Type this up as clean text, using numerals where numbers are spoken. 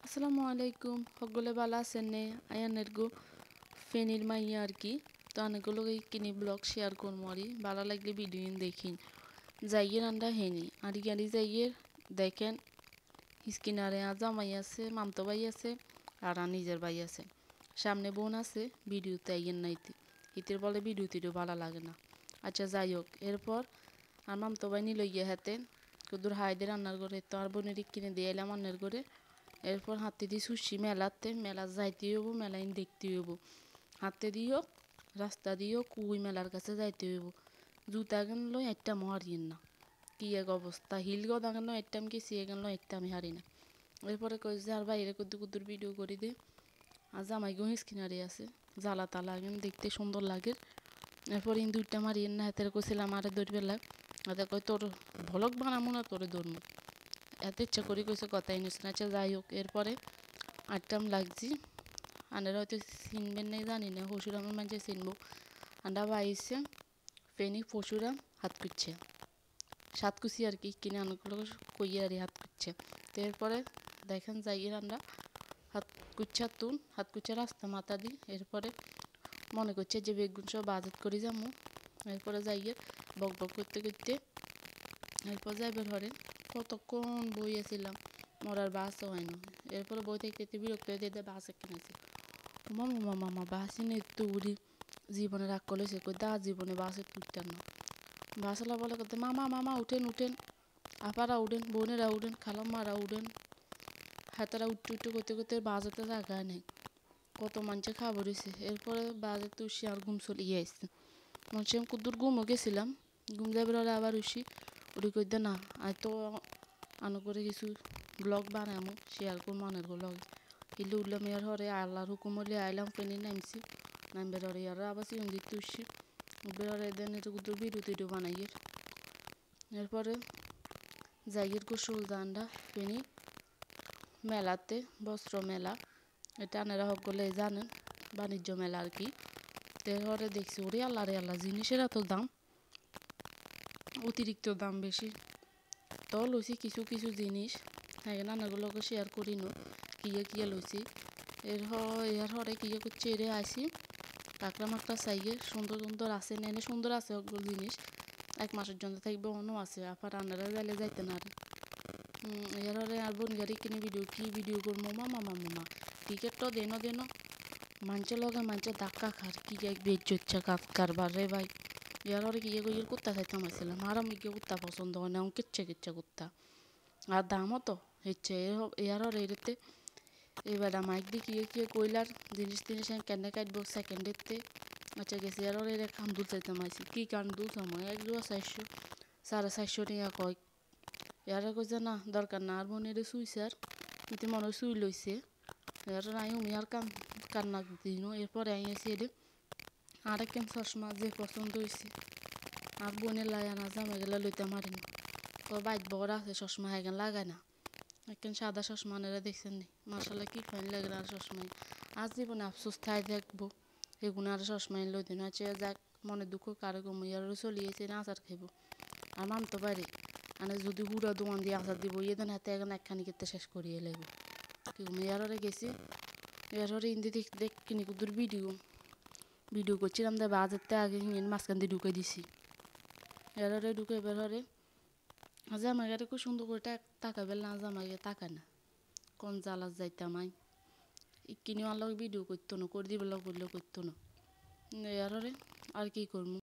আসসালামু আলাইকুম সকলে ভালো আছেন নে আয়ানের গো ফেনির মাইয়া আর কি তো অনেকগুলো কিনি ব্লগ শেয়ার করবো আর ভালো লাগলে ভিডিও দেখিন যাইয়ে রান্না হেনি আর গাড়ি যাইয়ে দেখেন হিসকিনারে জামাই আছে মামতো ভাই আছে আর নিজের ভাই আছে সামনে বোন আছে ভিডিওতে আইয়ের নাইতে ইতের বলে ভিডিও টিডিও ভালো লাগে না। আচ্ছা যাই হোক এরপর আর মামতো ভাই নিল গিয়ে হাতে কুদুর হাইদের রান্নার করে তো আর বোনের কিনে দিয়ে এলাম রান্নার করে। এরপর হাতে দিয়ে সুশি মেলা যাইতে হইব মেলাইন দেখতে হইব হাতে দিও রাস্তা দিও কুই মেলার কাছে যাইতে হইব জুতা কিনলো একটা হারিয়েন না কি এক অবস্থা হিল গদা কেন একটা আমি গেছি এখানে একটা আমি হারি না। এরপরে কই যে আর বাইরে কুদ্দুর কুদ্দুর ভিডিও করে দে আর জামাই গো স্কিনারে আছে জ্বালা তালা এখন দেখতে সুন্দর লাগে। এরপর ইন দুইটা মারিয়েন না হাতের কইছিলাম আরে ধরবে লাগ হাতে কই তোর ভলক বানাবো না তোরে ধরবো এত ইচ্ছা করে কইছে কথাই নিস না। আচ্ছা যাই হোক এরপরে আটটাম লাগছি আনারা হয়তো চিনবেন নাই জানি না শ্বশুরামের মানুষে চিনবো আন্ডা বাইছে ফেনি পশুরাম হাত কুচ্ছে সাতকুচি আর কি কিনে অনেকগুলো কইয়ে আর হাত কুচ্ছে তো এরপরে দেখেন যাইয়ে আমরা হাত কুচ্ছা তুন হাত কুচ্ছা রাস্তা মাথা দিই এরপরে মনে করছে যে বেগুন সব বাজার করে যাবো এরপরে যাইয়ে বক বক করতে করতে এরপর যাইবার ঘরে কতক্ষণ বইয়েছিলাম মরার বাসও হয় না। এরপরে বই থেকে বিরক্ত হয়ে দিয়ে বাস কিনেছি মামা মামা বাসে নেই তো উড়ি জীবনে রাগ করলেছে কই দা জীবনে বাসে উঠতেন না বাসলা বলে করতে মামা মামা উঠেন উঠেন আপারা উঠেন বোনেরা উঠেন খালাম্মারা উঠেন হাতারা উঠতে উঠতে করতে করতে বাজাতে জায়গায় নেই কত মানুষে খাবার হয়েছে। এরপরে বাজাতে উঠছি আর ঘুম চলিয়ে আসছে মানুষে আমি কুদ্দুর ঘুমও গেছিলাম ঘুম যাবার আবার উঠছি উঠি কইতে না আয় তো আনো করে কিছু ব্লগ বানামো শেয়ার করবো মনের গুলো ইলে উঠলাম ইয়ার হরে আল্লাহর হুকুম হলে আইলাম ফেনি নামছি নামবার হরে ইয়ার আবার সিজন দিতে উঠছি বেরোরে দেন এটা কুদ্দুর ভিডিও টিডিও বানাইয়ের। এরপরে জাইয়ের গোসল দান্ডা ফেনি মেলাতে বস্ত্র মেলা এটা আনারা সকলে জানেন বাণিজ্য মেলা আর কি। এরপরে দেখছি ওরে আল্লাহ রে আল্লাহ জিনিসের এত দাম অতিরিক্ত দাম বেশি তো লইছি কিছু কিছু জিনিস হ্যাঁ নানাগুলোকে শেয়ার করি নো কিয়ে লইছি এর হরে কিয়ে করছে এরে আসি কাঁকড়া মাকড়া চাইয়ে সুন্দর সুন্দর আছে নেনে সুন্দর আছে ওগুলো জিনিস 1 মাসের জন্য থাকবে অন্য আছে আবার রান্নারা যাইলে যাইতে না এর হরে আর বোন গাড়ি কিনে ভিডিও করবো মামা মামা টিকিট তো দেন মাঞ্চে লগে মাঞ্চে ধাক্কা খার কি এক বেচ হচ্ছে কারবার রে ভাই ইয়ার হরে কিয়ে কইয়ের কুত্তা খাইতে মারছিলাম আর আমি গিয়ে কুত্তা পছন্দ হয় না কিচ্ছে কুত্তা আর দামও তো হচ্ছে ইয়ার হরে এরতে এবার মাইক দিয়ে কিয়ে কইলার জিনিস কেনে কাটবো সেকেন্ডেরতে আচ্ছা গেছি আর ওর এর কান্দুল চাইতে মাইছি কি কান্দুল সময় 1,400 450 টাকা কয় ইয়ারা কইছে না দরকার না আর বোনের শুইছে আর কিন্তু মনে হয় শুই লইছে এর নাই উমি আর কান্না দিন এরপরে আইয়াছি এদের আরেকজন চশমা যে পছন্দ হয়েছে আর বোনের লাগায় না জামা গেলে লইতে মারিনি তো বাইক বড় আছে চশমা হেগেন লাগায় না একখান সাদা চশমা নেরা দেখছেন নি মার্শাল্লাহ কি ফাইন লাগে আর চশমাই আজ জীবনে আফসোস থাই দেখবো এগুলো আর চশমাই লই দিন আছে যাক মনে দুঃখ কারো কমিয়ারও চলিয়েছে না আচার খাইব আর মানতে পারে মানে যদি হুড়া দোকান দিয়ে আচার দিব ইয়ে দেন হাতে এখন একখানি কেটে শেষ করিয়ে লাগবে কি ইয়ারে গেছি ইয়ারে ইন্দি দেখ কিনি কুদুর ভিডিও করছিলাম দে বাজারতে আগে মাঝখান দিয়ে ঢুকে দিছি এরারে ঢুকে বেরোরে জামাইগারে খুব সুন্দর করে তাকাবে না জামাইগে তাকায় না কোন জ্বালা যাইতাম আই কিনে আনলো ভিডিও করতো না করে দিবে করলেও করতো না এরারে আর কি করবো।